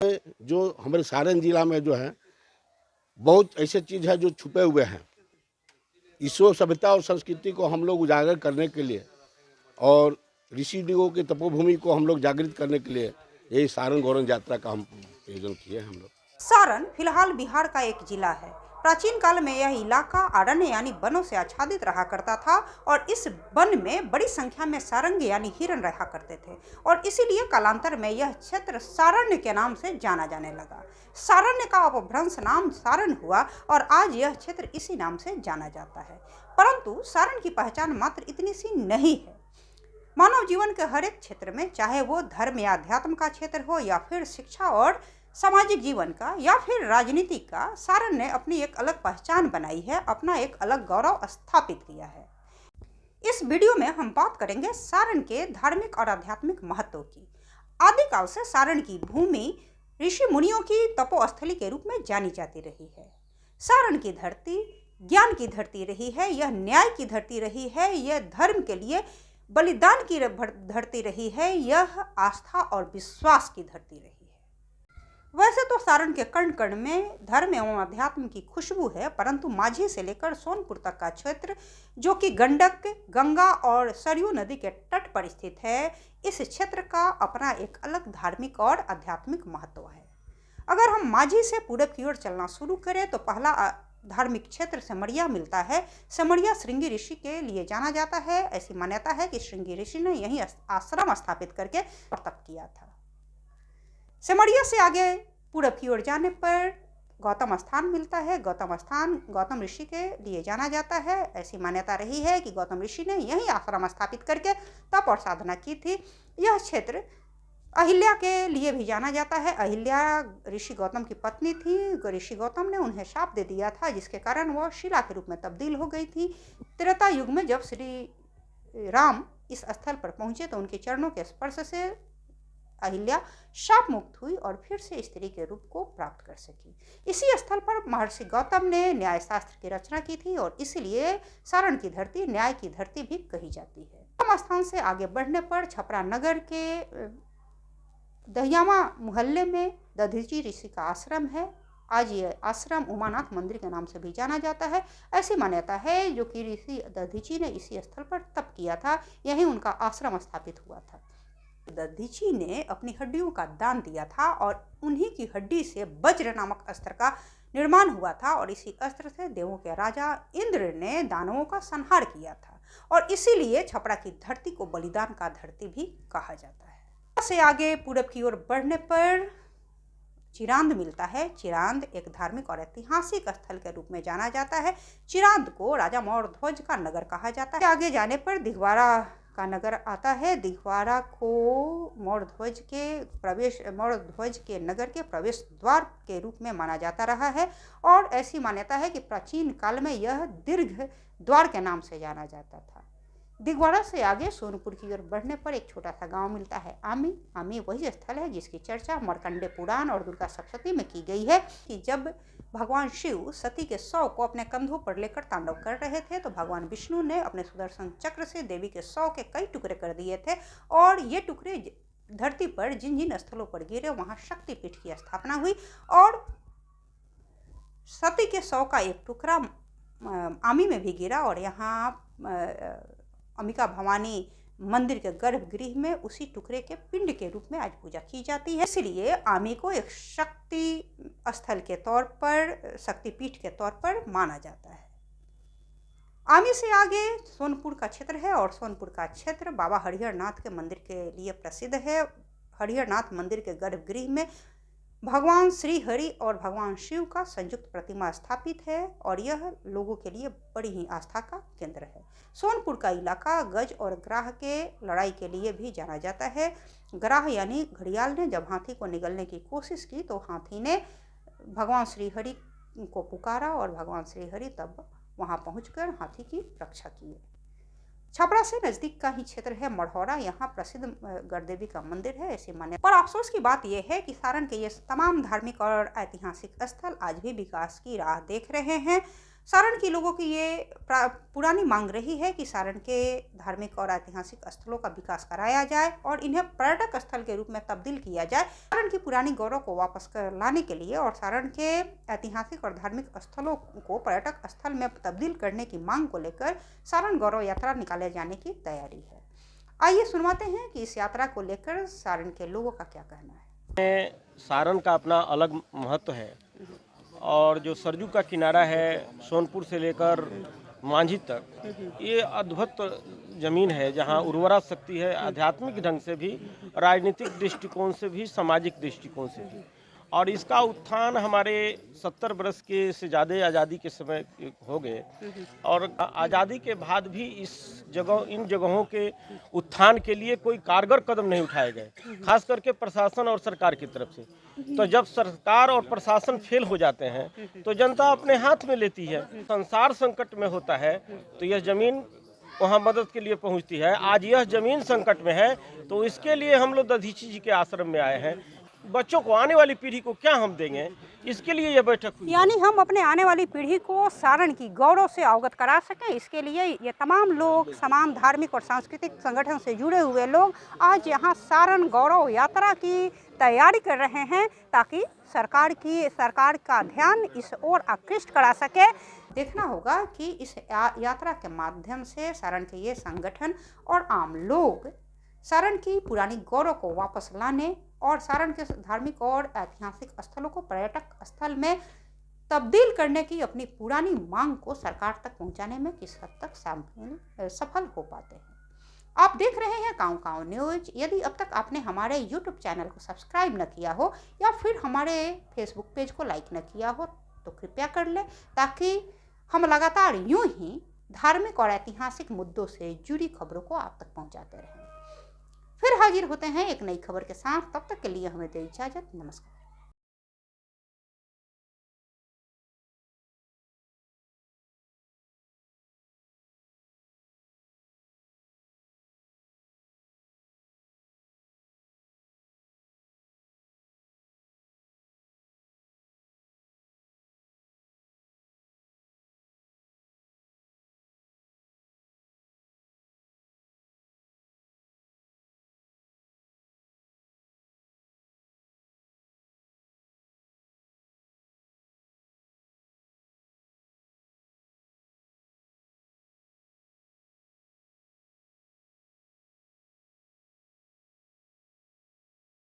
जो हमारे सारण जिला में जो है बहुत ऐसे चीज़ है जो छुपे हुए हैं। ईश्वर सभ्यता और संस्कृति को हम लोग उजागर करने के लिए और ऋषि दिगों की तपोभूमि को हम लोग जागृत करने के लिए यही सारण गौरव यात्रा का हम आयोजन किए हैं हम लोग। सारण फिलहाल बिहार का एक जिला है। प्राचीन काल में यह इलाका अरण्य यानी वनों से आच्छादित रहा करता था और इस वन में बड़ी संख्या में सारंग यानी हिरण रहा करते थे और इसीलिए कालांतर में यह क्षेत्र सारण्य के नाम से जाना जाने लगा। सारण्य का अपभ्रंश नाम सारण हुआ और आज यह क्षेत्र इसी नाम से जाना जाता है। परंतु सारण की पहचान मात्र इतनी सी नहीं है। मानव जीवन के हर एक क्षेत्र में, चाहे वो धर्म या अध्यात्म का क्षेत्र हो या फिर शिक्षा और सामाजिक जीवन का या फिर राजनीति का, सारण ने अपनी एक अलग पहचान बनाई है, अपना एक अलग गौरव स्थापित किया है। इस वीडियो में हम बात करेंगे सारण के धार्मिक और आध्यात्मिक महत्व की। आदिकाल से सारण की भूमि ऋषि मुनियों की तपोस्थली के रूप में जानी जाती रही है। सारण की धरती ज्ञान की धरती रही है, यह न्याय की धरती रही है, यह धर्म के लिए बलिदान की धरती रही है, यह आस्था और विश्वास की धरती रही है। वैसे तो सारण के कण कण में धर्म एवं अध्यात्म की खुशबू है, परंतु माझी से लेकर सोनपुर तक का क्षेत्र, जो कि गंडक, गंगा और सरयू नदी के तट पर स्थित है, इस क्षेत्र का अपना एक अलग धार्मिक और आध्यात्मिक महत्व है। अगर हम माझी से पूरब की ओर चलना शुरू करें तो पहला धार्मिक क्षेत्र सिमरिया मिलता है। सिमरिया श्रृंगी ऋषि के लिए जाना जाता है। ऐसी मान्यता है कि श्रृंगी ऋषि ने यहीं आश्रम स्थापित करके तप किया था। सिमरिया से आगे पूरब की ओर जाने पर गौतम स्थान मिलता है। गौतम स्थान गौतम ऋषि के लिए जाना जाता है। ऐसी मान्यता रही है कि गौतम ऋषि ने यहीं आश्रम स्थापित करके तप और साधना की थी। यह क्षेत्र अहिल्या के लिए भी जाना जाता है। अहिल्या ऋषि गौतम की पत्नी थी। ऋषि गौतम ने उन्हें शाप दे दिया था, जिसके कारण वह शिला के रूप में तब्दील हो गई थी। त्रेता युग में जब श्री राम इस स्थल पर पहुंचे तो उनके चरणों के स्पर्श से अहिल्या शाप मुक्त हुई और फिर से स्त्री के रूप को प्राप्त कर सकी। इसी स्थल पर महर्षि गौतम ने न्याय शास्त्र की रचना की थी और इसलिए सारण की धरती न्याय की धरती भी कही जाती है। गौतम स्थान से आगे बढ़ने पर छपरा नगर के दहियामा मोहल्ले में दधीची ऋषि का आश्रम है। आज ये आश्रम उमानाथ मंदिर के नाम से भी जाना जाता है। ऐसी मान्यता है जो कि ऋषि दधीची ने इसी स्थल पर तप किया था, यहीं उनका आश्रम स्थापित हुआ था। दधीची ने अपनी हड्डियों का दान दिया था और उन्हीं की हड्डी से वज्र नामक अस्त्र का निर्माण हुआ था और इसी अस्त्र से देवों के राजा इंद्र ने दानवों का संहार किया था और इसीलिए छपरा की धरती को बलिदान का धरती भी कहा जाता है। से आगे पूरब की ओर बढ़ने पर चिरांद मिलता है। चिरांद एक धार्मिक और ऐतिहासिक स्थल के रूप में जाना जाता है। चिरांद को राजा मौर्यध्वज का नगर कहा जाता है। आगे जाने पर दिघवारा का नगर आता है। दिघवारा को मौर्यध्वज के नगर के प्रवेश द्वार के रूप में माना जाता रहा है और ऐसी मान्यता है कि प्राचीन काल में यह दीर्घ द्वार के नाम से जाना जाता था। दिघवाड़ा से आगे सोनपुर की ओर बढ़ने पर एक छोटा सा गांव मिलता है आमी। आमी वही स्थल है जिसकी चर्चा मार्कंडेय पुराण और दुर्गा सप्तशती में की गई है कि जब भगवान शिव सती के शव को अपने कंधों पर लेकर तांडव कर रहे थे तो भगवान विष्णु ने अपने सुदर्शन चक्र से देवी के शव के कई टुकड़े कर दिए थे और ये टुकड़े धरती पर जिन जिन स्थलों पर गिरे वहां शक्तिपीठ की स्थापना हुई और सती के शव का एक टुकड़ा आमी में भी गिरा और यहाँ अंबिका भवानी मंदिर के गर्भगृह में उसी टुकड़े के पिंड के रूप में आज पूजा की जाती है। इसलिए आमी को एक शक्ति स्थल के तौर पर, शक्तिपीठ के तौर पर माना जाता है। आमी से आगे सोनपुर का क्षेत्र है और सोनपुर का क्षेत्र बाबा हरिहर नाथ के मंदिर के लिए प्रसिद्ध है। हरिहर नाथ मंदिर के गर्भगृह में भगवान श्री हरि और भगवान शिव का संयुक्त प्रतिमा स्थापित है और यह लोगों के लिए बड़ी ही आस्था का केंद्र है। सोनपुर का इलाका गज और ग्राह के लड़ाई के लिए भी जाना जाता है। ग्राह यानी घड़ियाल ने जब हाथी को निगलने की कोशिश की तो हाथी ने भगवान श्री हरि को पुकारा और भगवान श्री हरि तब वहां पहुंचकर हाथी की रक्षा की। छपरा से नजदीक का ही क्षेत्र है मढ़ौरा। यहाँ प्रसिद्ध गढ़देवी का मंदिर है, ऐसी मान्यता। पर अफसोस की बात यह है कि सारण के ये तमाम धार्मिक और ऐतिहासिक स्थल आज भी विकास की राह देख रहे हैं। सारण के लोगों की ये पुरानी मांग रही है कि सारण के धार्मिक और ऐतिहासिक स्थलों का विकास कराया जाए और इन्हें पर्यटक स्थल के रूप में तब्दील किया जाए। सारण की पुरानी गौरव को वापस लाने के लिए और सारण के ऐतिहासिक और धार्मिक स्थलों को पर्यटक स्थल में तब्दील करने की मांग को लेकर सारण गौरव यात्रा निकाले जाने की तैयारी है। आइए सुनवाते हैं कि इस यात्रा को लेकर सारण के लोगों का क्या कहना है। सारण का अपना अलग महत्व है और जो सरजू का किनारा है सोनपुर से लेकर मांझी तक, ये अद्भुत जमीन है जहाँ उर्वरा शक्ति है, आध्यात्मिक ढंग से भी, राजनीतिक दृष्टिकोण से भी, सामाजिक दृष्टिकोण से भी। और इसका उत्थान हमारे 70 वर्ष के से ज़्यादा आज़ादी के समय हो गए और आज़ादी के बाद भी इन जगहों के उत्थान के लिए कोई कारगर कदम नहीं उठाए गए, खास करके प्रशासन और सरकार की तरफ से। तो जब सरकार और प्रशासन फेल हो जाते हैं तो जनता अपने हाथ में लेती है। संसार संकट में होता है तो यह जमीन वहाँ मदद के लिए पहुँचती है। आज यह जमीन संकट में है तो इसके लिए हम लोग दधीची जी के आश्रम में आए हैं। बच्चों को, आने वाली पीढ़ी को क्या हम देंगे, इसके लिए यह बैठक हुई। यानी हम अपने आने वाली पीढ़ी को सारण की गौरव से अवगत करा सकें, इसके लिए ये तमाम लोग, तमाम धार्मिक और सांस्कृतिक संगठन से जुड़े हुए लोग आज यहाँ सारण गौरव यात्रा की तैयारी कर रहे हैं ताकि सरकार का ध्यान इस ओर आकृष्ट करा सके। देखना होगा कि इस यात्रा के माध्यम से सारण के ये संगठन और आम लोग सारण की पुरानी गौरव को वापस लाने और सारण के धार्मिक और ऐतिहासिक स्थलों को पर्यटक स्थल में तब्दील करने की अपनी पुरानी मांग को सरकार तक पहुंचाने में किस हद तक सफल हो पाते हैं। आप देख रहे हैं काऊ काऊ न्यूज। यदि अब तक आपने हमारे YouTube चैनल को सब्सक्राइब न किया हो या फिर हमारे फेसबुक पेज को लाइक न किया हो तो कृपया कर लें, ताकि हम लगातार यूं ही धार्मिक और ऐतिहासिक मुद्दों से जुड़ी खबरों को आप तक पहुंचाते रहें। फिर हाजिर होते हैं एक नई खबर के साथ, तब तक के लिए हमें दे इजाजत। नमस्कार।